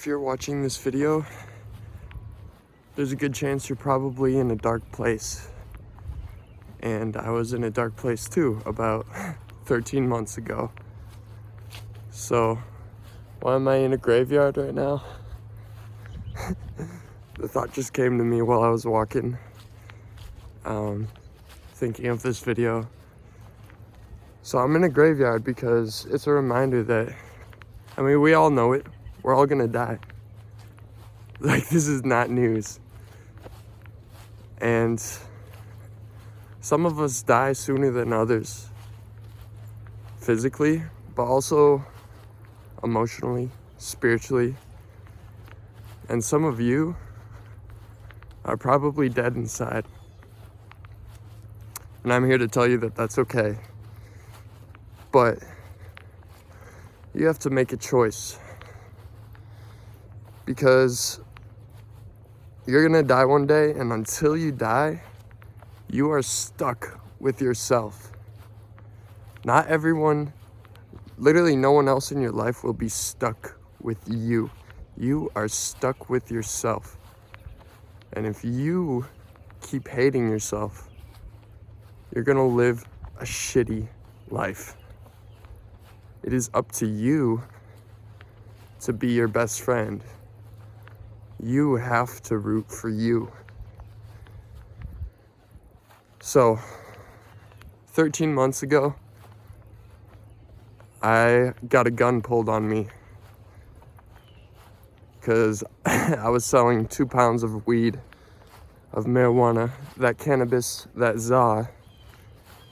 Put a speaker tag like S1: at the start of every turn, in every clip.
S1: If you're watching this video, there's a good chance you're probably in a dark place. And I was in a dark place too about 13 months ago. So, why am I in a graveyard right now? The thought just came to me while I was walking, thinking of this video. So I'm in a graveyard because it's a reminder that, I mean, we all know it. We're all gonna die. Like, this is not news. And some of us die sooner than others. Physically, but also emotionally, spiritually. And some of you are probably dead inside. And I'm here to tell you that that's okay. But you have to make a choice. Because you're gonna die one day, and until you die, you are stuck with yourself. Not everyone, literally no one else in your life will be stuck with you. You are stuck with yourself. And if you keep hating yourself, you're gonna live a shitty life. It is up to you to be your best friend. You have to root for you. So, 13 months ago, I got a gun pulled on me because I was selling 2 pounds of weed, of marijuana, that cannabis, that za,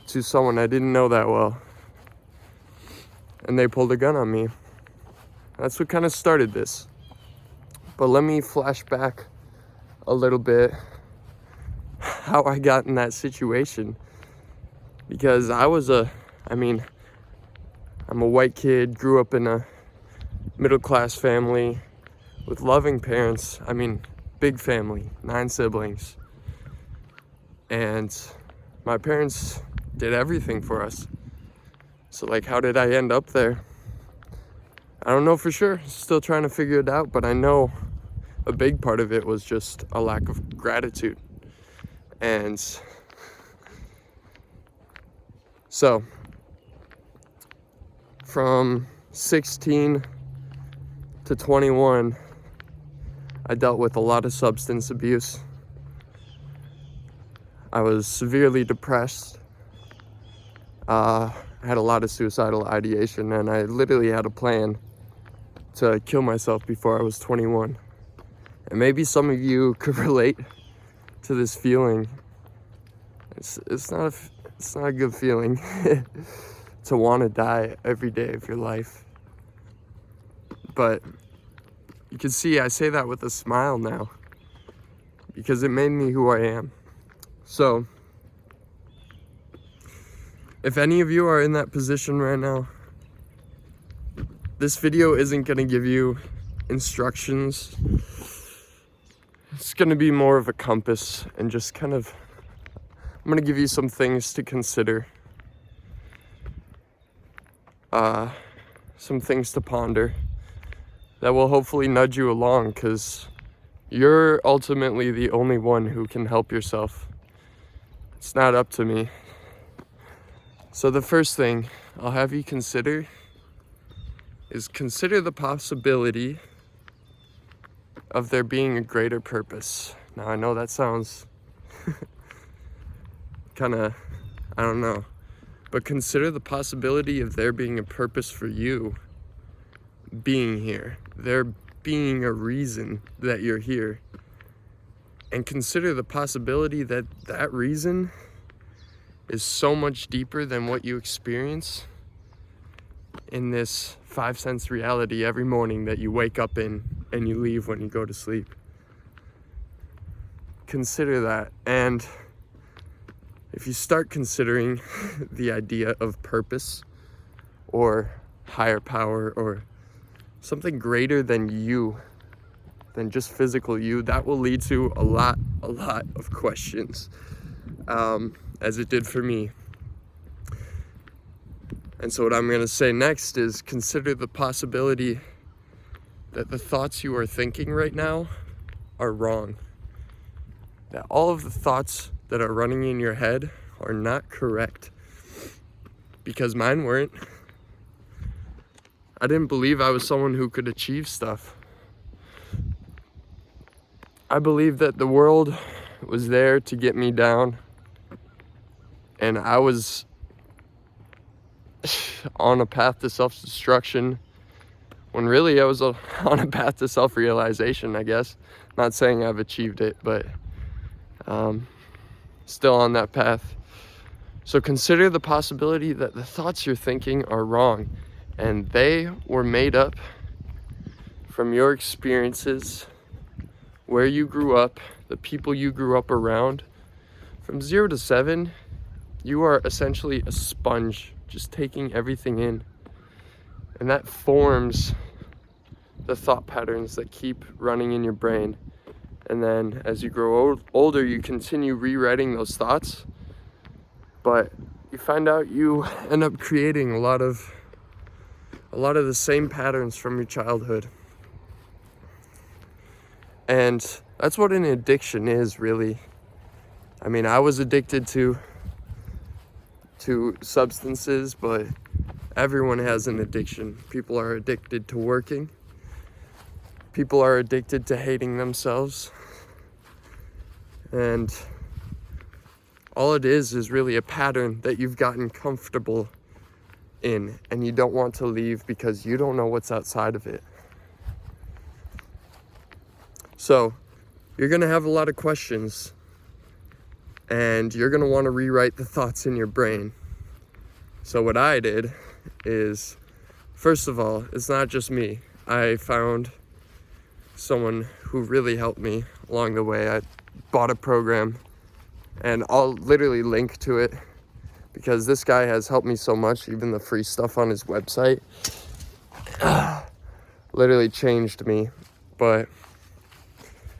S1: to someone I didn't know that well. And they pulled a gun on me. That's what kind of started this. But let me flash back a little bit how I got in that situation. Because I'm a white kid, grew up in a middle-class family with loving parents. Big family, 9 siblings. And my parents did everything for us. So, how did I end up there? I don't know for sure. Still trying to figure it out, but I know a big part of it was just a lack of gratitude. And so, from 16 to 21, I dealt with a lot of substance abuse. I was severely depressed. I had a lot of suicidal ideation, and I literally had a plan to kill myself before I was 21. And maybe some of you could relate to this feeling. It's not a good feeling to want to die every day of your life. But you can see I say that with a smile now, because it made me who I am. So, if any of you are in that position right now, this video isn't going to give you instructions. It's going to be more of a compass and just I'm going to give you some things to consider. Some things to ponder that will hopefully nudge you along, because you're ultimately the only one who can help yourself. It's not up to me. So the first thing I'll have you consider is consider the possibility of there being a greater purpose. Now, I know that sounds I don't know, but consider the possibility of there being a purpose for you being here, there being a reason that you're here. And consider the possibility that that reason is so much deeper than what you experience in this 5 sense reality every morning that you wake up in and you leave when you go to sleep. Consider that. And if you start considering the idea of purpose or higher power or something greater than you, than just physical you, that will lead to a lot of questions, as it did for me. And so what I'm going to say next is consider the possibility that the thoughts you are thinking right now are wrong. That all of the thoughts that are running in your head are not correct. Because mine weren't. I didn't believe I was someone who could achieve stuff. I believed that the world was there to get me down, and I was on a path to self-destruction when really I was on a path to self-realization, I guess. Not saying I've achieved it, but still on that path. So consider the possibility that the thoughts you're thinking are wrong, and they were made up from your experiences, where you grew up, the people you grew up around. From 0 to 7, you are essentially a sponge, just taking everything in. And that forms the thought patterns that keep running in your brain. And then as you grow older, you continue rewriting those thoughts. But you find out you end up creating a lot of the same patterns from your childhood. And that's what an addiction is, really. I mean, I was addicted to substances, but everyone has an addiction. People are addicted to working. People are addicted to hating themselves. And all it is really a pattern that you've gotten comfortable in, and you don't want to leave because you don't know what's outside of it. So you're going to have a lot of questions, and you're going to want to rewrite the thoughts in your brain. So what I did is, first of all, it's not just me. I found someone who really helped me along the way. I bought a program, and I'll literally link to it because this guy has helped me so much. Even the free stuff on his website literally changed me. But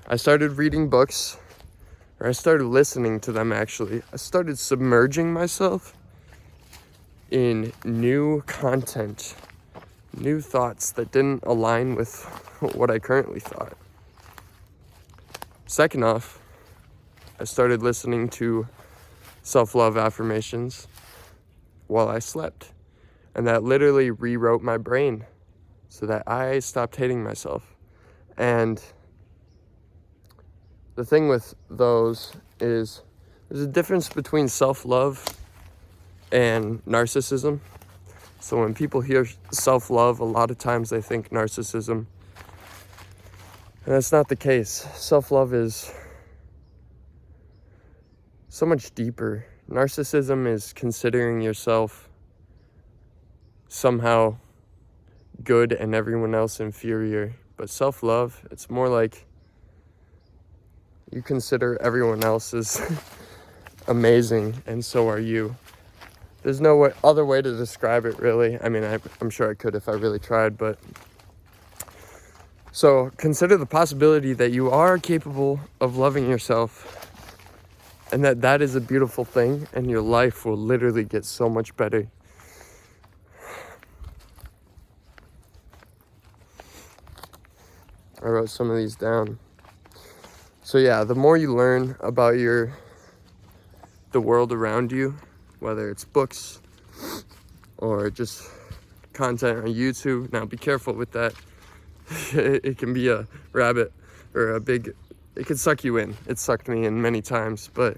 S1: I started reading books, or I started listening to them actually. I started submerging myself in new content, new thoughts that didn't align with what I currently thought. Second off, I started listening to self-love affirmations while I slept. And that literally rewrote my brain so that I stopped hating myself. And the thing with those is there's a difference between self-love and narcissism. So when people hear self-love, a lot of times they think narcissism. And that's not the case. Self-love is so much deeper. Narcissism is considering yourself somehow good and everyone else inferior. But self-love, it's more like you consider everyone else as amazing, and so are you. There's no other way to describe it, really. I mean, I'm sure I could if I really tried, but... So consider the possibility that you are capable of loving yourself, and that is a beautiful thing, and your life will literally get so much better. I wrote some of these down. So yeah, the more you learn about the world around you, whether it's books or just content on YouTube. Now be careful with that. It can be a rabbit or it can suck you in. It sucked me in many times, but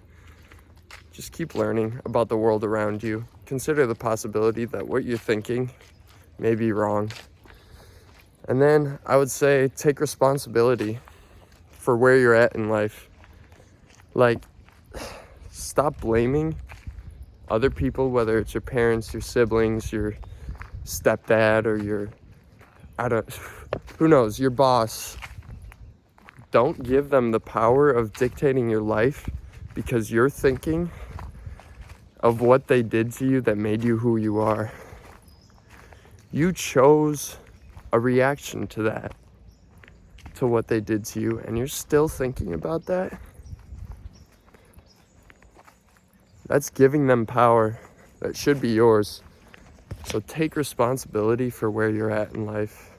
S1: just keep learning about the world around you. Consider the possibility that what you're thinking may be wrong. And then I would say take responsibility for where you're at in life. Like, stop blaming other people, whether it's your parents, your siblings, your stepdad, or who knows, your boss. Don't give them the power of dictating your life because you're thinking of what they did to you that made you who you are. You chose a reaction to that, to what they did to you, and you're still thinking about that. That's giving them power that should be yours. So take responsibility for where you're at in life.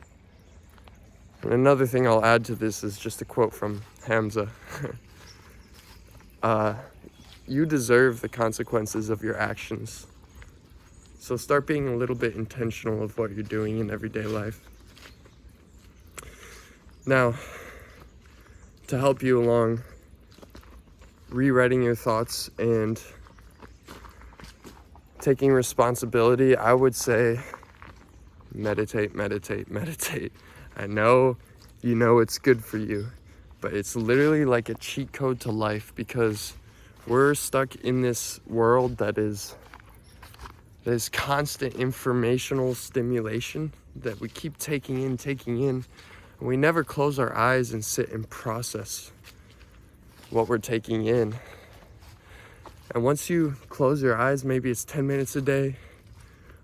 S1: And another thing I'll add to this is just a quote from Hamza. You deserve the consequences of your actions. So start being a little bit intentional of what you're doing in everyday life. Now, to help you along, rewriting your thoughts and taking responsibility, I would say meditate, meditate, meditate. I know you know it's good for you, but it's literally like a cheat code to life, because we're stuck in this world that is constant informational stimulation that we keep taking in, and we never close our eyes and sit and process what we're taking in. And once you close your eyes, maybe it's 10 minutes a day,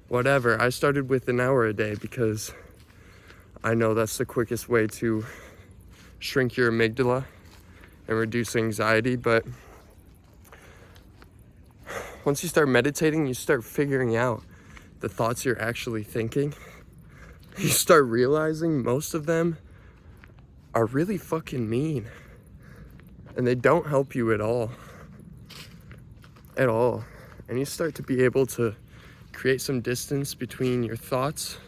S1: whatever. I started with an hour a day because I know that's the quickest way to shrink your amygdala and reduce anxiety. But once you start meditating, you start figuring out the thoughts you're actually thinking. You start realizing most of them are really fucking mean, and they don't help you at all. And you start to be able to create some distance between your thoughts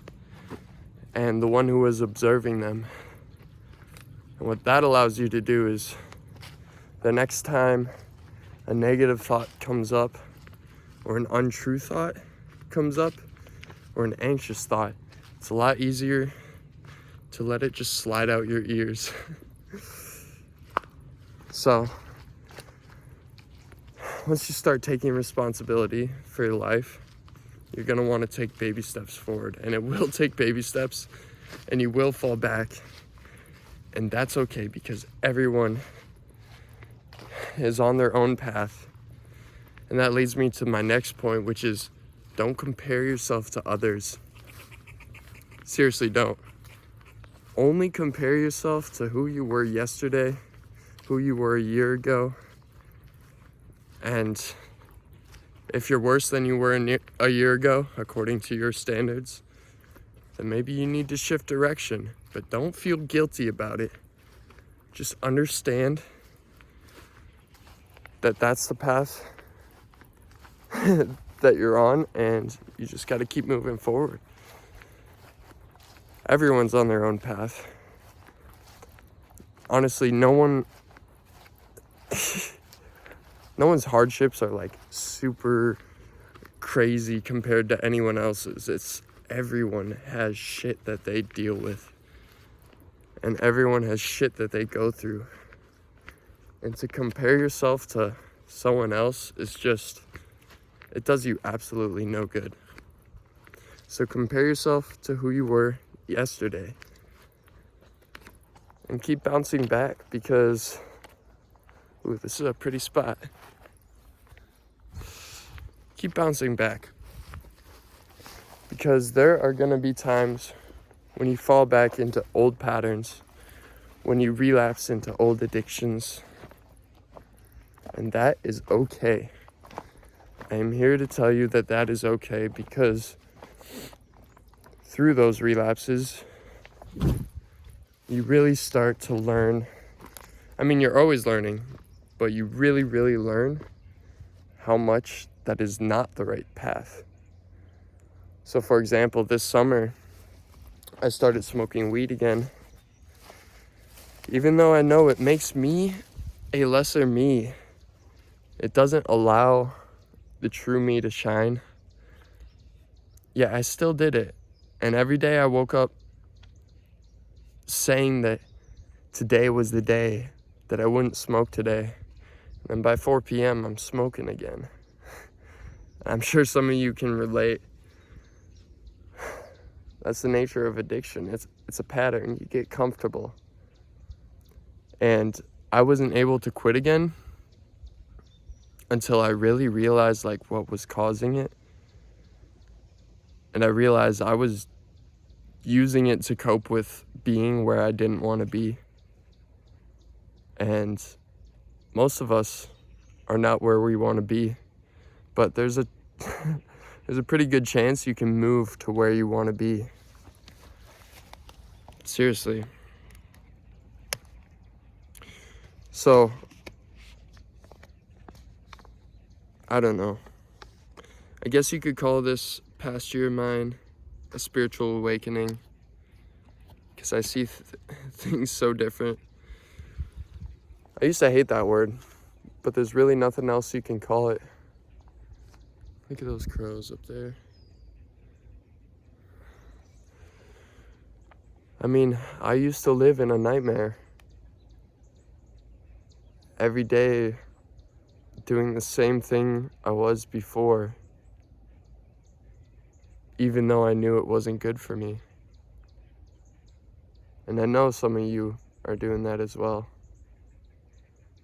S1: and the one who is observing them. And what that allows you to do is, the next time a negative thought comes up, or an untrue thought comes up, or an anxious thought, it's a lot easier to let it just slide out your ears. So, once you start taking responsibility for your life, you're gonna want to take baby steps forward, and it will take baby steps, and you will fall back, and that's okay, because everyone is on their own path. And that leads me to my next point, which is, don't compare yourself to others. Seriously, don't. Only compare yourself to who you were yesterday, who you were a year ago. And if you're worse than you were a year ago, according to your standards, then maybe you need to shift direction. But don't feel guilty about it. Just understand that that's the path that you're on, and you just got to keep moving forward. Everyone's on their own path. Honestly, no one's hardships are like super crazy compared to anyone else's. Everyone has shit that they deal with, and everyone has shit that they go through. And to compare yourself to someone else is just, it does you absolutely no good. So compare yourself to who you were yesterday and keep bouncing back, because this is a pretty spot. Keep bouncing back, because there are gonna be times when you fall back into old patterns, when you relapse into old addictions, and that is okay. I am here to tell you that that is okay, because through those relapses, you really start to learn. I mean, you're always learning, but you really, really learn how much that is not the right path. So for example, this summer, I started smoking weed again. Even though I know it makes me a lesser me, it doesn't allow the true me to shine. Yeah, I still did it. And every day I woke up saying that today was the day that I wouldn't smoke today. And by 4 p.m., I'm smoking again. I'm sure some of you can relate. That's the nature of addiction. It's a pattern. You get comfortable. And I wasn't able to quit again until I really realized like what was causing it. And I realized I was using it to cope with being where I didn't want to be. And most of us are not where we want to be, but there's a pretty good chance you can move to where you want to be. Seriously, So, I don't know. I guess you could call this past year of mine a spiritual awakening, because I see things so different. I used to hate that word, but there's really nothing else you can call it. Look at those crows up there. I mean, I used to live in a nightmare. Every day, doing the same thing I was before, even though I knew it wasn't good for me. And I know some of you are doing that as well.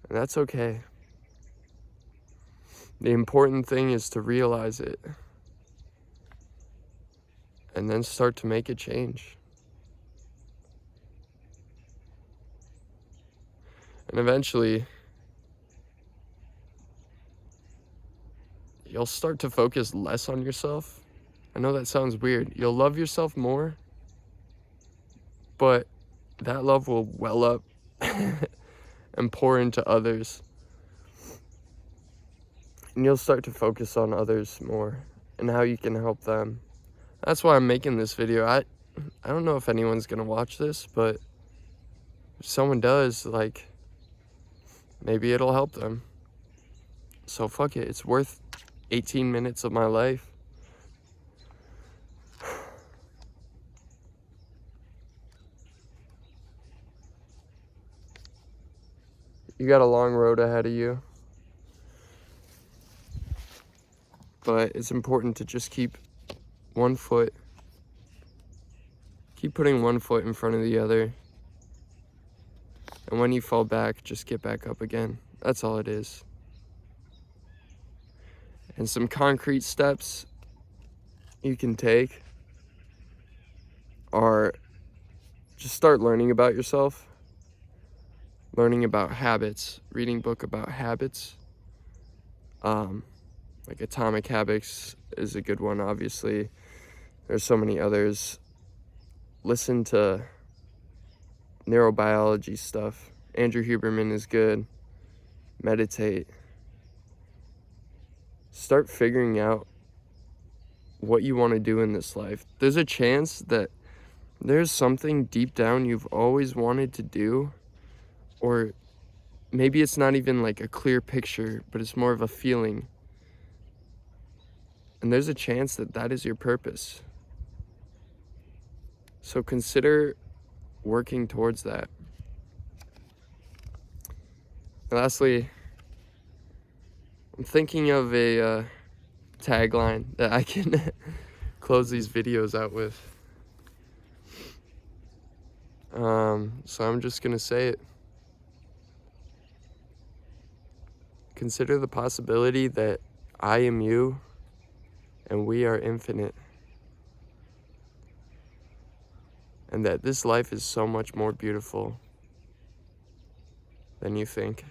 S1: And that's okay. The important thing is to realize it and then start to make a change. And eventually, you'll start to focus less on yourself. I know that sounds weird. You'll love yourself more, but that love will well up and pour into others. And you'll start to focus on others more and how you can help them. That's why I'm making this video. I don't know if anyone's gonna watch this, but if someone does, like, maybe it'll help them. So fuck it, it's worth 18 minutes of my life. You got a long road ahead of you, but it's important to just keep putting one foot in front of the other. And when you fall back, just get back up again. That's all it is. And some concrete steps you can take are just start learning about yourself, learning about habits, reading book about habits. Like Atomic Habits is a good one, obviously. There's so many others. Listen to neurobiology stuff. Andrew Huberman is good. Meditate. Start figuring out what you want to do in this life. There's a chance that there's something deep down you've always wanted to do, or maybe it's not even like a clear picture, but it's more of a feeling. And there's a chance that that is your purpose. So consider working towards that. And lastly, I'm thinking of a tagline that I can close these videos out with. So I'm just gonna say it. Consider the possibility that I am you and we are infinite. And that this life is so much more beautiful than you think.